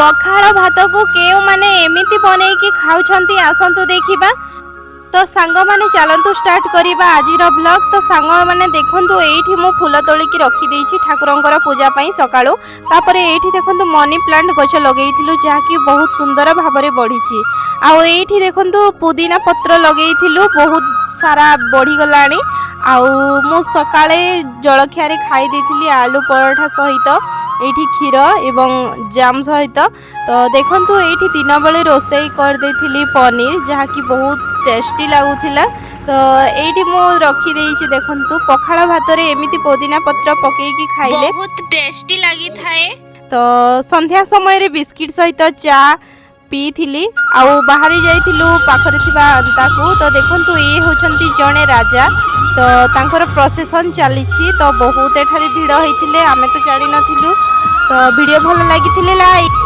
पखाड़ भात को केउ माने एमिति बनैकी खाउछंती आसंतु देखिबा। तो सांग माने चलतु स्टार्ट करिबा आजिर ब्लॉग। तो सांग माने देखंतु एठी मु फूल तोलिकी रखी देइछि ठाकुरंकर पूजा पई सकाळू। तापरे एठी देखंतु मनी प्लांट गछ लगेइथिलु जाकी बहुत सुंदर भाबरे बढ़िछि। आ एठी देखंतु पुदीना पत्र लगेइथिलु बहुत सारा बढ़ी गलाणी। आउ मु सकाळे जलखियारे खाई देइथिली आलू पराठा सहित एठी क्षीर एवं जाम सहित। तो देखंतु एठी दिन बेले रोसई कर देइथिली पनीर जाकी बहुत टेस्टी लागुथिला। तो एठी मु रखी देइछि देखंतु पखाळ भातरे एमिति पुदीना पत्र पकेइकी खाइले बहुत टेस्टी लागि थाए। तो संध्या समय रे बिस्किट सहित चा पीथिली आउ बाहरी जाइथिलु पाखरे थिबा अंताकू। तो देखंतु ए होचंती जणे राजा। तो तांकर प्रोसेसन चलीछि। तो बहुत एठारे भीड़ होइथिले आमे तो जानि नथिलु। तो वीडियो भल लागिथिले लाइक